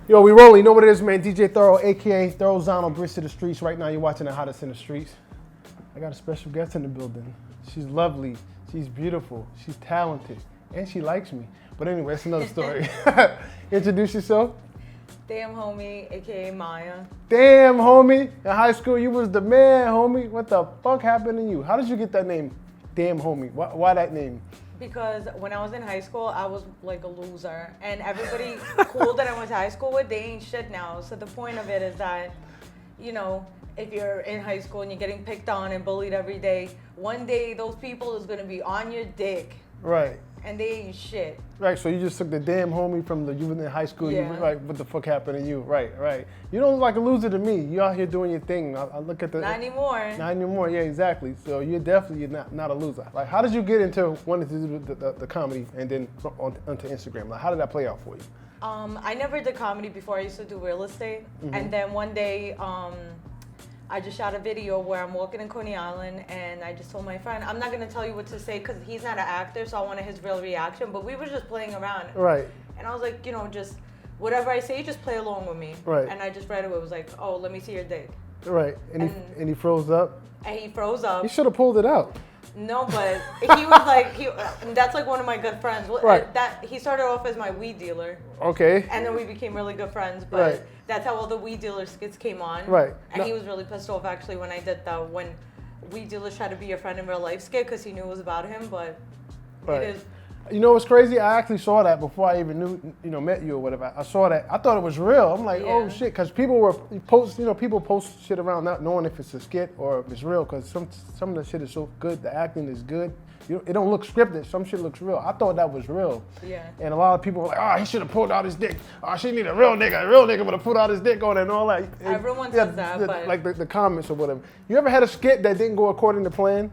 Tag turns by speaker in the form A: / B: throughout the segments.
A: Yo, we rolling. You know what it is, man? DJ Thorough, a.k.a. Thorough Bridge to the Streets. Right now, you're watching the hottest in the streets. I got a special guest in the building. She's lovely. She's beautiful. She's talented. And she likes me. But anyway, that's another story. Introduce yourself.
B: Damn homie, aka Maya.
A: Damn, homie. In high school, you was the man, homie. What the fuck happened to you? How did you get that name? Damn, homie. Why that name?
B: Because when I was in high school, I was like a loser. And everybody cool that I went to high school with, they ain't shit now. So the point of it is that, you know, if you're in high school and you're getting picked on and bullied every day, one day those people is gonna be on your dick.
A: Right.
B: And they ain't shit.
A: Right, so you just took the damn homie from you were in high school.
B: Yeah.
A: You were like, what the fuck happened to you? Right. You don't look like a loser to me. You out here doing your thing. I look at the...
B: Not anymore.
A: Not anymore, yeah, exactly. So you're definitely not a loser. Like, how did you get into wanting to do the comedy and then onto Instagram? Like, how did that play out for you?
B: I never did comedy before. I used to do real estate.
A: Mm-hmm.
B: And then one day, I just shot a video where I'm walking in Coney Island and I just told my friend, I'm not going to tell you what to say because he's not an actor, so I wanted his real reaction, but we were just playing around.
A: Right.
B: And I was like, you know, just whatever I say, just play along with me.
A: Right.
B: And I just read it. It was like, oh, let me see your dick.
A: Right. And he froze up?
B: And he froze up.
A: You should have pulled it out.
B: No, but he was like, that's like one of my good friends.
A: Right.
B: He started off as my weed dealer.
A: Okay.
B: And then we became really good friends. But
A: Right.
B: that's how all the weed dealer skits came on.
A: Right.
B: And he was really pissed off actually when I did when weed dealers try to be your friend in real life skit because he knew it was about him. But
A: Right.
B: it is.
A: You know what's crazy? I actually saw that before I even met you or whatever. I saw that. I thought it was real. I'm like, oh
B: Yeah.
A: shit, because people post shit around not knowing if it's a skit or if it's real. Because some of the shit is so good, the acting is good. It don't look scripted. Some shit looks real. I thought that was real.
B: Yeah.
A: And a lot of people were like, oh, he should have pulled out his dick. Oh, she need a real nigga. A real nigga would have pulled out his dick on it and all that.
B: Everyone says that, but
A: like the comments or whatever. You ever had a skit that didn't go according to plan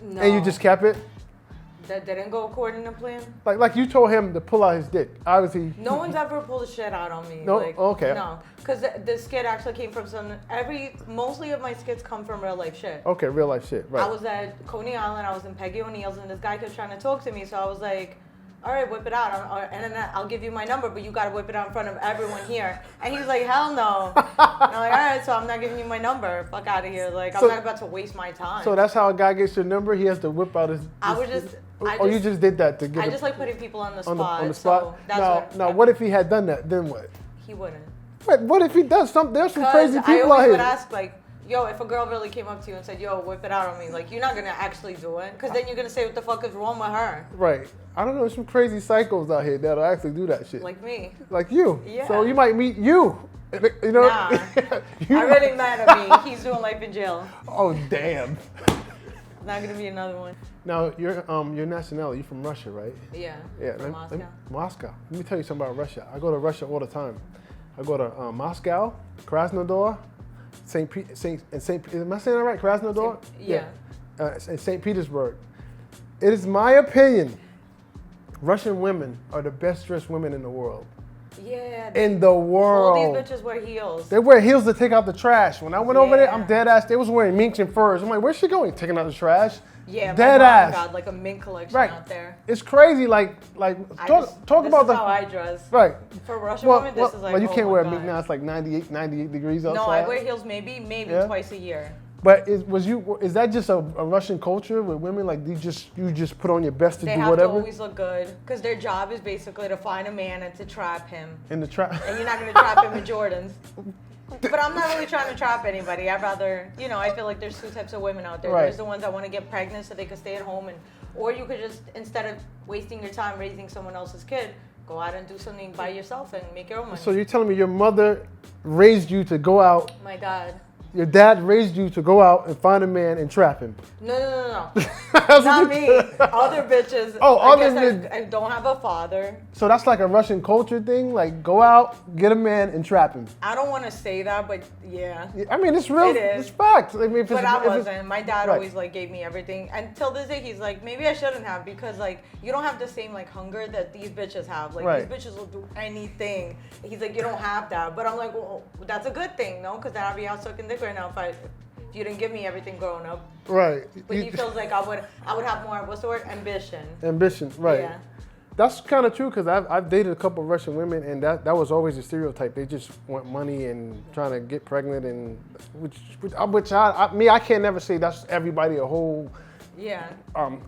B: No.
A: and you just kept it?
B: That didn't go according to plan?
A: Like you told him to pull out his dick. Obviously.
B: No one's ever pulled shit out on me.
A: No? Okay.
B: No, because the skit actually came from mostly of my skits come from real life shit.
A: Okay, real life shit, right.
B: I was at Coney Island, I was in Peggy O'Neill's, and this guy kept trying to talk to me, so I was like, all right, whip it out, and then I'll give you my number, but you gotta whip it out in front of everyone here. And he was like, hell no. And I'm like, all right, so I'm not giving you my number. Fuck out of here. Like, I'm not about to waste my time.
A: So that's how a guy gets your number? He has to whip out his... you just did that to get
B: I just like putting people on the spot.
A: on the spot?
B: So that's
A: what if he had done that? Then what?
B: He wouldn't.
A: Wait, what if he does something? There's some crazy
B: I
A: people
B: always
A: out
B: would
A: here.
B: ask, like, yo, if a girl really came up to you and said, yo, whip it out on me, like, you're not going to actually do it. Because then you're going to say, what the fuck is wrong with her?
A: Right. I don't know, there's some crazy psychos out here that'll actually do that shit.
B: Like me.
A: Like you.
B: Yeah.
A: So you might meet you. You know?
B: Nah. I already mad at me. He's doing life in jail.
A: Oh, damn.
B: Not going to be another one.
A: Now, your nationality, you're from Russia, right?
B: Yeah.
A: Yeah.
B: From Moscow.
A: Moscow. Let me tell you something about Russia. I go to Russia all the time. I go to Moscow, Krasnodar, St. Am I saying that right? Krasnodar?
B: Yeah.
A: And St. Petersburg. It is my opinion, Russian women are the best dressed women in the world.
B: Yeah.
A: In the world.
B: All these bitches wear heels.
A: They wear heels to take out the trash. When I went over there,
B: Yeah.
A: I'm dead ass. They was wearing minks and furs. I'm like, where's she going? Taking out the trash?
B: Yeah,
A: dead
B: my mom
A: ass.
B: got like a mink collection
A: Right.
B: out there.
A: It's crazy. Like talk
B: This
A: about
B: is how I dress.
A: right.
B: For Russian women, this is like,
A: well, you
B: oh
A: can't
B: my
A: wear a
B: God.
A: mink now. It's like 98 degrees outside.
B: No, I wear heels maybe
A: Yeah?
B: twice a year.
A: But is that just a Russian culture with women? Like you just put on your best to
B: They
A: do
B: have
A: whatever
B: to always look good because their job is basically to find a man and to trap him.
A: in the trap.
B: And you're not going to trap him with Jordans. But I'm not really trying to trap anybody. I'd rather, I feel like there's two types of women out there.
A: Right.
B: There's the ones that want to get pregnant so they can stay at home, or you could just, instead of wasting your time raising someone else's kid, go out and do something by yourself and make your own money.
A: So you're telling me your mother raised you to go out?
B: My dad.
A: Your dad raised you to go out and find a man and trap him.
B: No.
A: That's what
B: Not
A: you-
B: me. Other bitches.
A: Oh,
B: I
A: other
B: guess
A: bitches.
B: I don't have a father.
A: So that's like a Russian culture thing. Like go out, get a man, and trap him.
B: I don't want to say that, but yeah.
A: I mean, it's real.
B: It is.
A: It's facts. I mean, if
B: But
A: it's,
B: I
A: if it's-
B: wasn't. My dad
A: Right.
B: always gave me everything. And till this day, he's like, maybe I shouldn't have because you don't have the same hunger that these bitches have.
A: Right.
B: These bitches will do anything. He's like, you don't have that. But I'm like, well, that's a good thing, no? Because then I'd be out sucking dick right now if you didn't give me everything growing up.
A: Right.
B: But he feels like I would have more, what's the word? Ambition.
A: Ambition. Right.
B: Yeah.
A: That's kind of true because I've dated a couple of Russian women, and that was always a stereotype. They just want money and trying to get pregnant, and which I can't never say that's everybody, a whole
B: Yeah.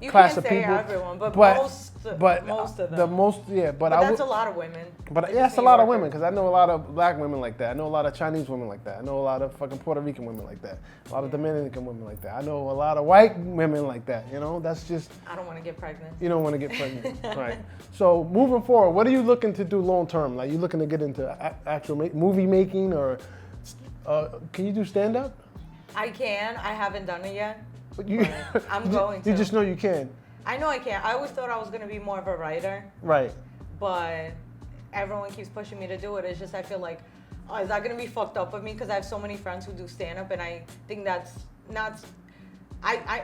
B: You
A: class
B: can't
A: of
B: say
A: people.
B: everyone, but most of them.
A: The most, yeah. But
B: that's a lot of women.
A: But
B: They're
A: yeah,
B: just
A: it's a
B: New
A: lot of
B: Yorkers.
A: women because I know a lot of black women like that. I know a lot of Chinese women like that. I know a lot of fucking Puerto Rican women like that. A lot of Dominican women like that. I know a lot of white women like that. You know, that's just,
B: I don't want to get pregnant.
A: you don't want to get pregnant, right? So moving forward, what are you looking to do long term? Like, you looking to get into actual movie making, or can you do stand up?
B: I can. I haven't done it yet.
A: You,
B: But I'm going to.
A: You just know you can,
B: I know I can. I always thought I was going to be more of a writer,
A: right?
B: but everyone keeps pushing me to do it. It's just I feel like, oh, is that going to be fucked up with me? Because I have so many friends who do stand up, and I think that's not.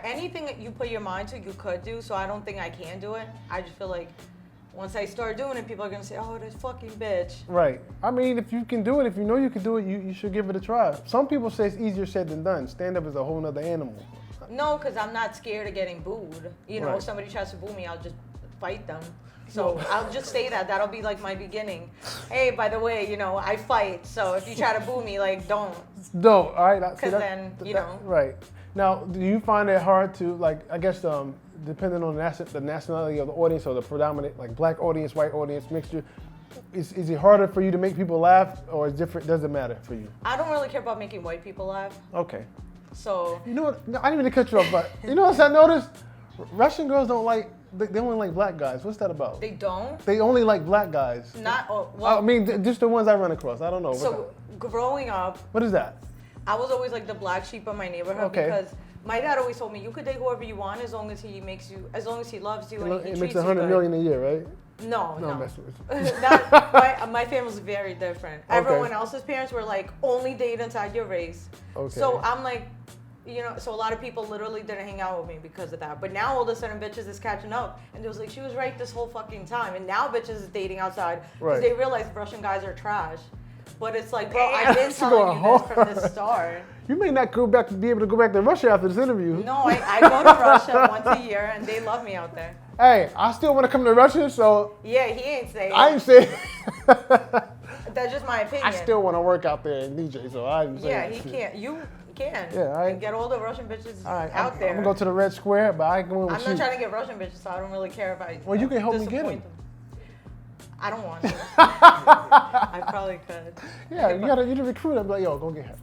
B: Anything that you put your mind to, you could do. So I don't think I can do it. I just feel like once I start doing it, people are gonna say, "Oh, this fucking bitch."
A: Right. I mean, if you can do it, if you know you can do it, you should give it a try. Some people say it's easier said than done. Stand up is a whole nother animal.
B: No, because I'm not scared of getting booed. You know,
A: Right.
B: if somebody tries to boo me, I'll just fight them. So I'll just say that. That'll be like my beginning. Hey, by the way, you know, I fight. So if you try to boo me, like, don't.
A: No, all right.
B: Because then, you know.
A: Right. Now, do you find it hard to, like, I guess, depending on the nationality of the audience or the predominant, like, black audience, white audience mixture, is it harder for you to make people laugh, or is different? Does it matter for you?
B: I don't really care about making white people laugh.
A: Okay.
B: So
A: You know what? No, I didn't mean to cut you off, but you know what I noticed? Russian girls don't like, they only like black guys. What's that about?
B: they don't.
A: They only like black guys.
B: Not, oh,
A: I
B: well,
A: mean, just the ones I run across. I don't know.
B: so growing up,
A: What is that?
B: I was always like the black sheep of my neighborhood
A: Okay.
B: because my dad always told me you could date whoever you want as long as he makes you, as long as he loves you and he
A: It
B: treats
A: makes
B: you
A: 100
B: good.
A: million a year, right?
B: No,
A: No,
B: no.
A: I'm messing with you.
B: My family's very different.
A: Okay.
B: Everyone else's parents were like, only date inside your race.
A: Okay.
B: So I'm like, you know, so a lot of people literally didn't hang out with me because of that. But now all of a sudden bitches is catching up. And it was like, she was right this whole fucking time. And now bitches is dating outside because
A: Right.
B: they realize Russian guys are trash. But it's like, bro, I've been
A: That's
B: telling you
A: going
B: this from the start.
A: You may not be able to go back to Russia after this interview.
B: No, I go to Russia once a year and they love me out there.
A: Hey, I still want to come to Russia, so
B: Yeah, he ain't saying
A: I ain't saying.
B: that's just my opinion.
A: I still want to work out there and DJ, so I ain't saying.
B: Yeah, he can't. You can.
A: Yeah, all right.
B: And get all the Russian bitches
A: All right,
B: out there.
A: I'm gonna go to the Red Square, but I ain't going with
B: I'm
A: you.
B: not trying to get Russian bitches, so I don't really care if I.
A: Well, you can help me get
B: disappoint
A: 'em.
B: them. I don't want to. I probably could.
A: Yeah, you need to recruit. I'm like, yo, go get her.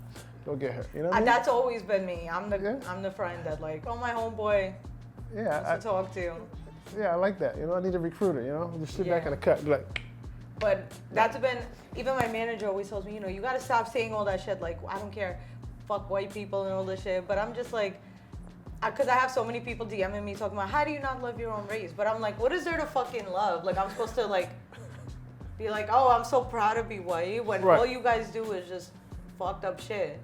A: Go get her. You know what I mean?
B: That's always been me. I'm the
A: Yeah.
B: I'm the friend that like, oh my homeboy
A: Yeah,
B: wants to talk to.
A: I like that. You know, I need a recruiter. You know, just sit back
B: Yeah.
A: in the cut, be like,
B: But that's been even my manager always tells me, you know, you gotta stop saying all that shit. Like, I don't care, fuck white people and all this shit. But I'm just like, because I have so many people DMing me talking about how do you not love your own race? But I'm like, what is there to fucking love? Like, I'm supposed to like be like, oh, I'm so proud to be white when
A: Right.
B: all you guys do is just fucked up shit.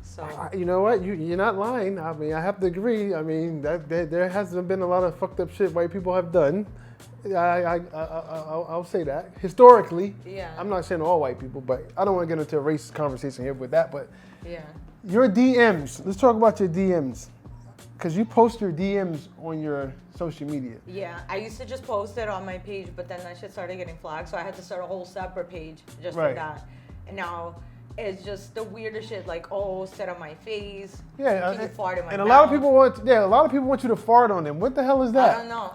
B: So
A: you know what? You're not lying. I mean, I have to agree. I mean, there hasn't been a lot of fucked up shit white people have done. I'll say that historically.
B: yeah,
A: I'm not saying all white people, but I don't want to get into a race conversation here with that. But
B: yeah.
A: your DMs. Let's talk about your DMs, because you post your DMs on your social media.
B: Yeah, I used to just post it on my page, but then that shit started getting flagged, so I had to start a whole separate page just
A: Right.
B: for that. And now it's just the weirdest shit, like, oh, sit on my face.
A: Yeah,
B: Can you fart in my
A: and a lot of
B: mouth?
A: people want you to fart on them. What the hell is
B: I
A: that?
B: don't know.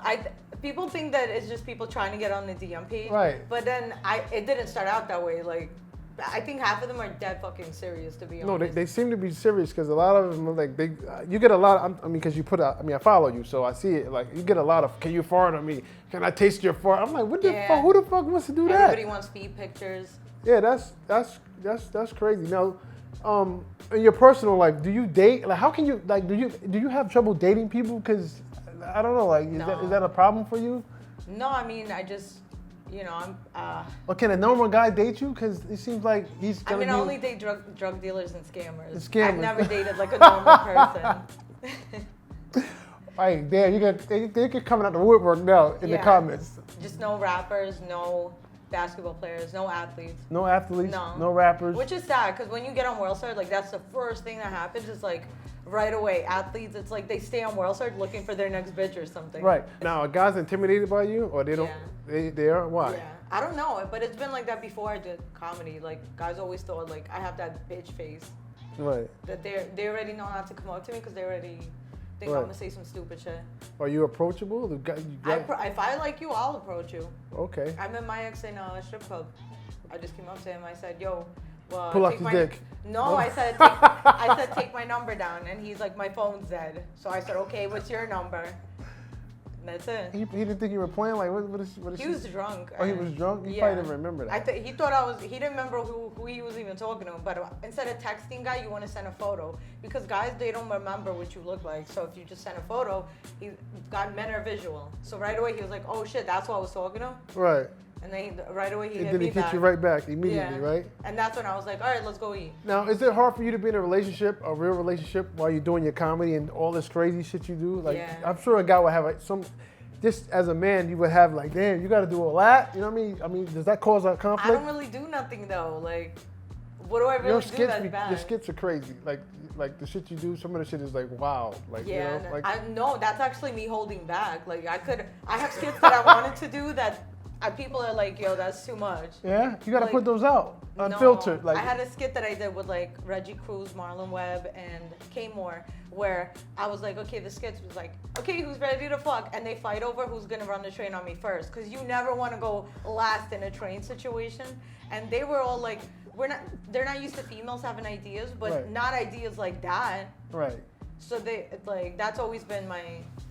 B: People think that it's just people trying to get on the DM page.
A: Right.
B: But then it didn't start out that way. Like, I think half of them are dead fucking serious, to be
A: No,
B: honest.
A: they seem to be serious because a lot of them are like you get a lot. I mean, because you put out. I mean, I follow you, so I see it. Like you get a lot of. Can you fart on me? Can I taste your fart? I'm like, what the
B: Yeah.
A: fuck? Who the fuck wants to do that?
B: Everybody wants feet pictures.
A: Yeah, that's crazy. Now, in your personal life, do you date? Like, how can you like? Do you have trouble dating people? Because I don't know. Like,
B: No.
A: is that a problem for you?
B: No, I mean, I just, you know, I'm.
A: Or can a normal guy date you? Because it seems like he's
B: I
A: gonna
B: mean,
A: be.
B: I only date drug dealers and scammers.
A: And scammers.
B: I've never dated like a normal person.
A: Hey, damn, they get coming out the woodwork now in the
B: Yeah.
A: comments.
B: Just no rappers, no basketball players, no athletes.
A: No athletes,
B: No.
A: no rappers.
B: Which is sad, because when you get on WorldStar, like that's the first thing that happens is like right away, athletes, it's like they stay on WorldStar looking for their next bitch or something.
A: Right. Now, are guys intimidated by you, or they don't?
B: Yeah.
A: They are? Why?
B: Yeah. I don't know, but it's been like that before I did comedy. Like guys always thought like I have that bitch face.
A: Right.
B: That they already know not to come up to me because they already think
A: Right.
B: I'm gonna say some stupid shit.
A: Are you approachable? The guy,
B: If I like you, I'll approach you.
A: okay.
B: I met my ex in a strip club. I just came up to him. I said, "Yo, well,
A: Pull out
B: take
A: the
B: my
A: dick."
B: No,
A: Oh.
B: I said take my number down, and he's like, my phone's dead. So I said, okay, what's your number? And that's it.
A: He didn't think you were playing. Like, what is
B: He
A: she?
B: was drunk.
A: Oh, he was drunk. He
B: Yeah.
A: probably didn't remember that.
B: He thought I was. He didn't remember who he was even talking to. But instead of texting guy, you want to send a photo because guys they don't remember what you look like. So if you just send a photo, men are visual. So right away he was like, oh shit, that's what I was talking to.
A: Right.
B: And then right away he
A: And
B: hit
A: then
B: me
A: he hit
B: back.
A: you right back immediately,
B: Yeah.
A: right?
B: And that's when I was like, all right, let's go eat.
A: Now, is it hard for you to be in a relationship, a real relationship, while you're doing your comedy and all this crazy shit you do? Like,
B: Yeah.
A: I'm sure a guy would have like just as a man, you would have like, damn, you got to do all that. You know what I mean? I mean, does that cause a
B: I
A: conflict?
B: don't really do nothing though. Like, what do I really
A: Your
B: do
A: skits,
B: that's bad?
A: your skits are crazy. Like the shit you do, some of the shit is like wow. Like
B: Yeah,
A: you know, like
B: I know that's actually me holding back. Like I have skits that I wanted to do that people are like, yo, that's too much.
A: yeah, you got to
B: like,
A: put those out unfiltered.
B: No,
A: Like
B: I had a skit that I did with like Reggie Cruz, Marlon Webb, and K Moore, where I was like, okay, the skits was like, okay, who's ready to fuck, and they fight over who's gonna run the train on me first, because you never want to go last in a train situation, and they were all like, they're not used to females having ideas, but
A: Right.
B: not ideas like that.
A: right.
B: So that's always been my.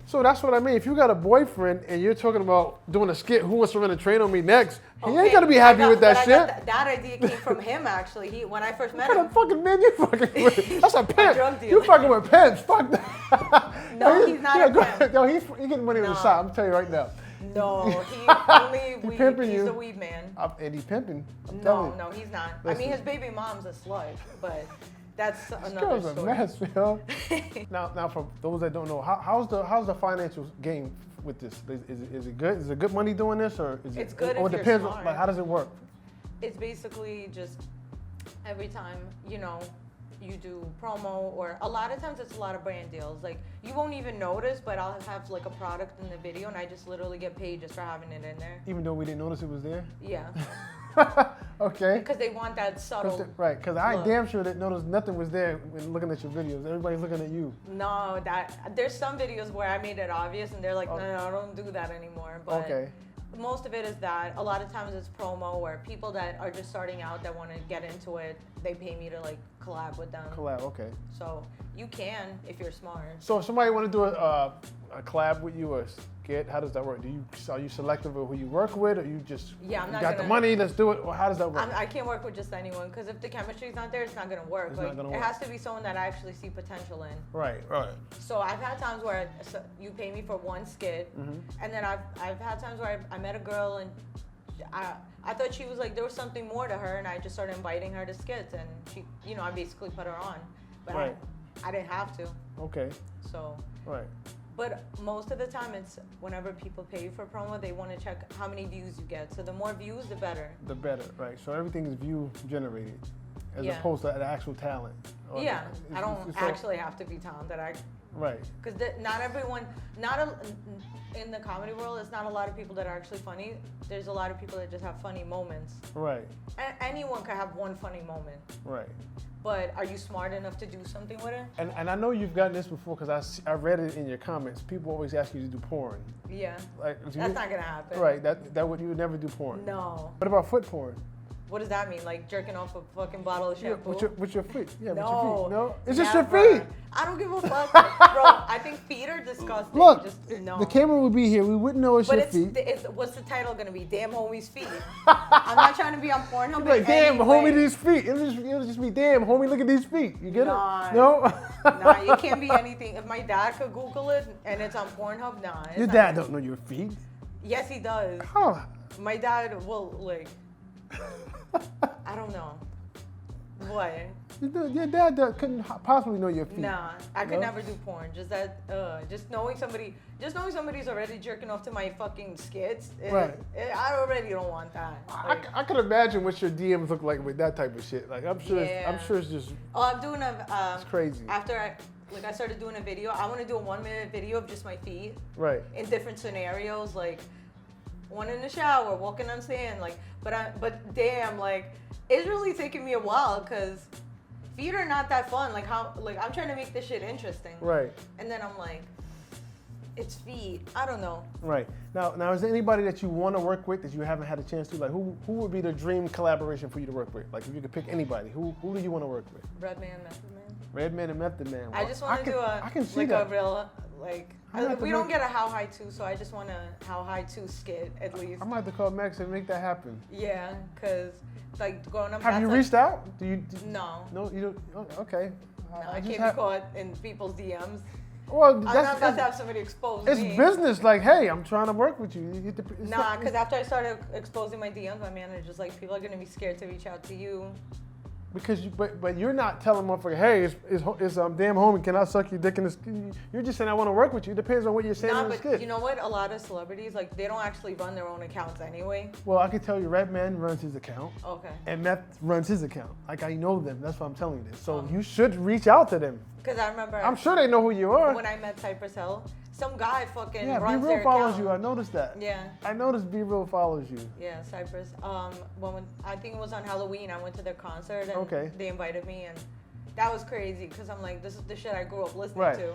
A: So that's what I mean. If you got a boyfriend and you're talking about doing a skit, who wants to run a train on me next? He ain't
B: Okay,
A: gonna be happy with that
B: but I
A: shit.
B: got that idea came from him actually. When I first met
A: What kind
B: him.
A: of fucking man you fucking with? That's a pimp.
B: drug dealer.
A: You fucking with pimps. Fuck that.
B: No, he's not a
A: go-
B: pimp.
A: Yo, he getting money on the
B: No.
A: side. I'm telling you right now.
B: No, he only weed.
A: pimping
B: He's
A: you.
B: a weed man.
A: And he's pimping. I'm telling you.
B: No, he's not. I
A: Listen.
B: mean, his baby mom's a slut, but that's
A: This
B: another
A: girl's a
B: story.
A: mess, yo. now, for those that don't know, how's the financial game with this? Is it good? Is it good money doing this, or is
B: It's
A: it?
B: good
A: Or
B: if
A: it
B: you're
A: depends.
B: smart.
A: Like, how does it work?
B: It's basically just every time, you do promo, or a lot of times it's a lot of brand deals. Like, you won't even notice, but I'll have like a product in the video and I just literally get paid just for having it in there.
A: Even though we didn't notice it was there.
B: Yeah.
A: Okay.
B: Because they want that subtle.
A: Right, because I
B: look.
A: damn sure that noticed nothing was there when looking at your videos. Everybody's looking at you.
B: No, there's some videos where I made it obvious and they're like,
A: Oh.
B: no, I don't do that anymore. But
A: Okay.
B: most of it is that. A lot of times it's promo where people that are just starting out that want to get into it, they pay me to like collab with them.
A: Collab, okay.
B: So you can if you're smart.
A: So if somebody want to do a collab with you or a skit, how does that work? Are you selective of who you work with, or you just
B: Yeah, I'm
A: you
B: not
A: got the
B: gonna-
A: money, let's do it, or how does that work?
B: I can't work with just anyone because if the chemistry's not there, it's not gonna work.
A: It's
B: Like
A: not gonna
B: it
A: work.
B: has to be someone that I actually see potential in.
A: Right.
B: So I've had times where you pay me for one skit,
A: Mm-hmm.
B: and then I've had times where I met a girl and I thought she was like there was something more to her, and I just started inviting her to skits, and she, I basically put her on, but
A: Right.
B: I didn't have to.
A: Okay.
B: So,
A: Right.
B: but most of the time it's whenever people pay you for promo, they want to check how many views you get. So the more views, the better.
A: The better, right? So everything is view generated, as
B: Yeah.
A: opposed to the actual talent. Or
B: Yeah,
A: it's-
B: I don't
A: it's all-
B: actually have to be talented.
A: Right.
B: Because not everyone, in the comedy world, it's not a lot of people that are actually funny. There's a lot of people that just have funny moments.
A: Right.
B: Anyone can have one funny moment,
A: Right.
B: but are you smart enough to do something with it?
A: And I know you've gotten this before because I read it in your comments. People always ask you to do porn.
B: Yeah,
A: Like do
B: that's
A: you-
B: not gonna happen.
A: Right. That would you would never do porn.
B: No.
A: What about foot porn?
B: What does that mean? Like jerking off a fucking bottle of
A: Yeah,
B: shampoo?
A: with your feet. Yeah, with your
B: No.
A: feet. No, it's just your
B: Never.
A: feet.
B: I don't give a fuck, bro. I think feet are disgusting.
A: Look,
B: just no.
A: the camera would be here. We wouldn't know it's
B: But
A: your feet.
B: what's the title gonna be? Damn homie's feet. I'm not trying to be on Pornhub.
A: You'd be like,
B: in
A: damn,
B: any
A: homie,
B: way.
A: these feet. It'll just be, damn, homie, look at these feet. You get
B: Nah.
A: it? No?
B: Nah, it can't be anything. If my dad could Google it and it's on Pornhub, nah. It's
A: Your
B: not-
A: dad don't know your feet.
B: Yes, he does.
A: Huh.
B: My dad will like. I don't know. What?
A: Your dad couldn't possibly know your feet.
B: Nah, I could
A: No?
B: never do porn. Just knowing somebody's already jerking off to my fucking skits.
A: Right.
B: I already don't want that. Like,
A: I can imagine what your DMs look like with that type of shit. Like I'm sure it's just
B: I'm doing
A: it's crazy.
B: after I started doing a video. I want to do a 1-minute video of just my feet
A: Right.
B: in different scenarios, like one in the shower, walking on sand, like. But damn, like it's really taking me a while because feet are not that fun. Like I'm trying to make this shit interesting.
A: Right.
B: And then I'm like, it's feet. I don't know.
A: Right. Now, is there anybody that you want to work with that you haven't had a chance to? Like, who would be the dream collaboration for you to work with? Like, if you could pick anybody, who do you want to work with?
B: Redman, Method Man.
A: Redman and Method Man.
B: I just want to do
A: I can see
B: like
A: that.
B: a real like.
A: I'm gonna have to
B: We don't
A: make-
B: get a How High 2, so I just want a How High 2 skit at least.
A: I might have to call Max and make that happen.
B: Yeah, cause like growing up.
A: Have
B: that's
A: you
B: like-
A: reached out?
B: No.
A: No, you don't. Oh, okay.
B: No,
A: I
B: I
A: just
B: can't
A: have-
B: be caught in people's DMs.
A: Well,
B: I'm not about to
A: that's
B: have somebody expose
A: it's
B: me.
A: business. Like, hey, I'm trying to work with you. It's
B: Nah,
A: not-
B: because after I started exposing my DMs, my manager's like, people are gonna be scared to reach out to you.
A: because but you're not telling motherfucker, hey, it's damn homie, can I suck your dick in this? You're just saying I want to work with you. It depends on what you're saying
B: Nah,
A: in the
B: but
A: skit.
B: you know what? A lot of celebrities, like, they don't actually run their own accounts anyway.
A: Well, I can tell you, Redman runs his account.
B: Okay.
A: And Meth runs his account. Like, I know them. That's why I'm telling you this. So
B: Oh.
A: you should reach out to them.
B: Because I remember
A: I'm sure they know who you are.
B: when I met Cypress Hill, some guy fucking
A: Yeah,
B: runs
A: Be
B: their
A: Real follows
B: account.
A: you. I noticed that.
B: Yeah.
A: I noticed Be Real follows you.
B: Yeah, Cypress. When I think it was on Halloween, I went to their concert and
A: Okay.
B: they invited me, and that was crazy because I'm like, this is the shit I grew up listening
A: Right.
B: to.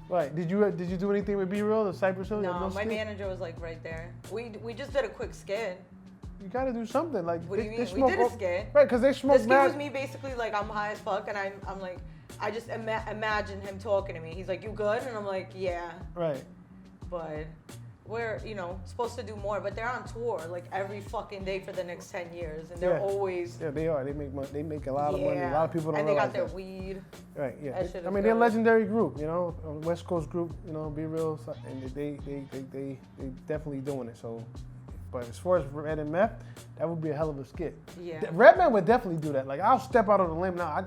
A: Right. Did you do anything with Be Real, the Cypress Hill?
B: No, my
A: skit?
B: manager was like right there. We just did a quick skit.
A: You got to do something. Like,
B: What do you
A: they
B: mean? We
A: smoke
B: did a
A: all-
B: skit.
A: Right, because they smoke
B: This kid
A: mad.
B: was me basically like I'm high as fuck, and I'm like, I just imagine him talking to me. He's like, you good? And I'm like, yeah.
A: Right.
B: But we're, supposed to do more. But they're on tour like every fucking day for the next 10 years. And they're
A: Yeah.
B: always,
A: Yeah, they are. They make money. They make a lot of money. A lot of people don't
B: and they
A: realize
B: got their
A: that.
B: weed.
A: Right. Yeah.
B: That shit
A: I
B: is
A: mean, they're a
B: good.
A: legendary group. A West Coast group. Be Real, and they definitely doing it. So, but as far as Red and Meth, that would be a hell of a skit.
B: Yeah.
A: Redman would definitely do that. Like, I'll step out on a limb now.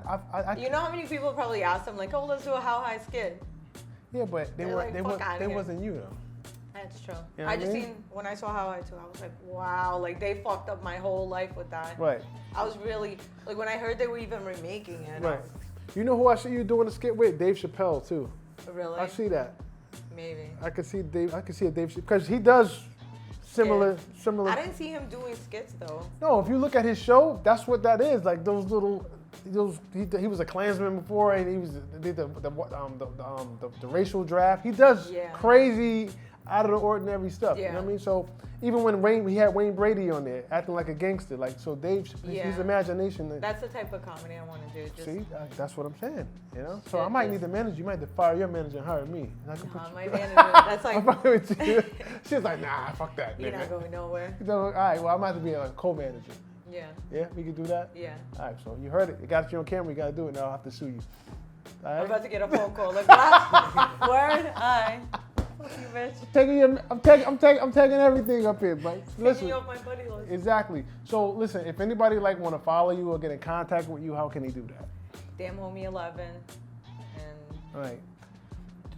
B: You know how many people probably asked him like, oh, let's do a How High skit?
A: Yeah, but
B: They're like, fuck outta
A: they
B: here.
A: wasn't you though.
B: That's true.
A: You know
B: I
A: what
B: just
A: I mean?
B: seen when I saw How High 2, I was like, wow, like they fucked up my whole life with that.
A: Right.
B: I was really like when I heard they were even remaking it. I
A: Right.
B: was
A: You know who I see you doing a skit with? Dave Chappelle too.
B: like, really?
A: I see that.
B: Maybe.
A: I can see Dave. I can see a Dave because he does similar.
B: I didn't see him doing skits though.
A: No, if you look at his show, that's what that is. Like those little. He was a Klansman before, and he did the racial draft. He does
B: Yeah.
A: crazy, out of the ordinary stuff. You
B: Yeah.
A: know what I mean? So even when we had Wayne Brady on there acting like a gangster, like so Dave,
B: Yeah.
A: his imagination.
B: That's the type of comedy I want to do. Just,
A: See, that's what I'm saying. So
B: Yeah,
A: I might
B: just-
A: need the manager. You might have to fire your manager and hire me. And I can put
B: Nah,
A: you.
B: my manager. That's
A: I'm
B: like
A: fucking with you. She's like, nah, fuck that.
B: you're
A: nigga.
B: not going nowhere.
A: All right, well, I'm about to be a co-manager.
B: Yeah.
A: Yeah, we can do that?
B: Yeah.
A: All right, so you heard it. You got you on camera. You got to do it. Now I'll have to sue you. All
B: I'm
A: right?
B: about to get a phone call. Like, what? Word? Aye. Fuck you, bitch.
A: I'm taking everything up here, but
B: Taking
A: listen.
B: you off my buddy list.
A: Exactly. So listen, if anybody want to follow you or get in contact with you, how can they do that?
B: Damn homie 11. And
A: All right.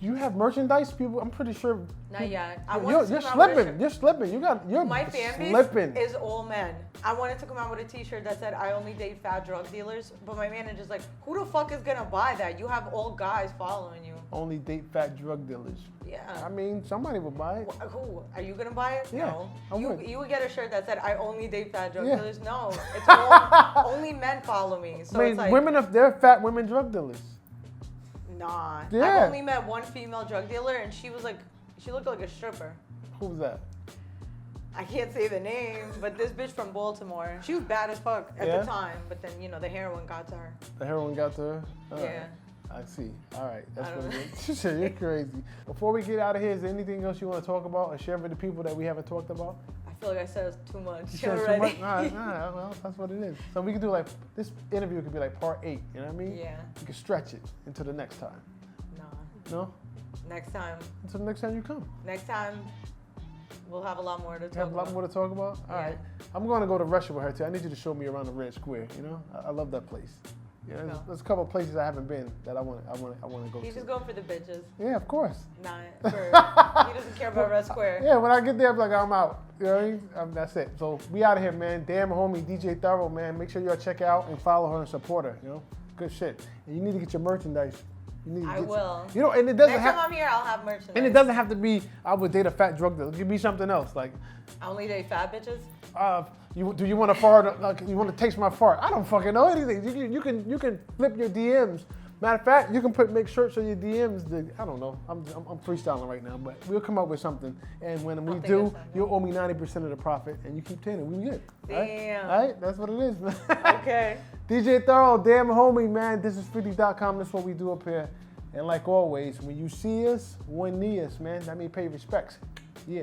A: Do you have merchandise, people? I'm pretty sure.
B: not yet. I
A: You're
B: wanted to come out with a
A: slipping.
B: shirt.
A: You're slipping. You're
B: My fan base
A: slipping.
B: is all men. I wanted to come out with a T-shirt that said "I only date fat drug dealers," but my manager's like, "Who the fuck is gonna buy that? You have all guys following you."
A: Only date fat drug dealers.
B: Yeah.
A: I mean, somebody would buy it.
B: Who are you gonna buy it?
A: Yeah,
B: No.
A: I
B: You
A: would.
B: would get a shirt that said "I only date fat drug
A: Yeah.
B: dealers." No, it's all, only men follow me. So
A: I mean,
B: it's like,
A: they're fat women drug dealers.
B: nah.
A: Yeah.
B: I've only met one female drug dealer, and she looked like a stripper.
A: Who's that?
B: I can't say the name, but this bitch from Baltimore. She was bad as fuck at
A: Yeah?
B: the time, but then the heroin got to her.
A: The heroin got to her? All
B: Yeah.
A: right. I see. All right. That's
B: I
A: what
B: don't
A: it is. She said, you're crazy. Before we get out of here, is there anything else you want to talk about or share with the people that we haven't talked about?
B: I feel like I said too much
A: You said too
B: already.
A: much? All right, well, that's what it is. So we can do this interview could be like part 8, you know what I mean?
B: Yeah.
A: You can stretch it into the next time.
B: Nah.
A: No?
B: Next time.
A: Until the next time you come.
B: Next time, we'll have a lot more to talk
A: You have a lot
B: about.
A: more to talk about? All
B: Yeah.
A: right. I'm going to go to Russia with her too. I need you to show me around the Red Square, you know? I love that place. You know,
B: No.
A: there's a couple of places I haven't been that I want to go
B: He's
A: to.
B: just going for the bitches,
A: Yeah, of course.
B: not for. He doesn't care about Red Square.
A: Yeah, when I get there, I'm like, I'm out. You know what I mean? That's it. So we out of here, man. Damn homie, DJ Thorough, man. Make sure y'all check out and follow her and support her. You know, good shit. And you need to get your merchandise. You need to
B: I
A: get
B: will.
A: You know, and it doesn't
B: Next time
A: have.
B: I'm here, I'll have merchandise.
A: And it doesn't have to be. I would date a fat drug dealer. Give me something else. Like,
B: I only date fat bitches.
A: do you want to fart? Like, you want to taste my fart? I don't fucking know anything. You can flip your DMs. Matter of fact, you can make shirts on your DMs. I don't know. I'm freestyling right now, but we'll come up with something. And when we
B: think
A: do,
B: of something.
A: you'll owe me 90% of the profit, and you keep 10, and we good.
B: Damn.
A: All right? That's what it is, man.
B: Okay.
A: DJ Thorough, damn homie, man. This is 50.com. That's what we do up here. And like always, when you see us, one knee us, man. That means pay respects. Yeah.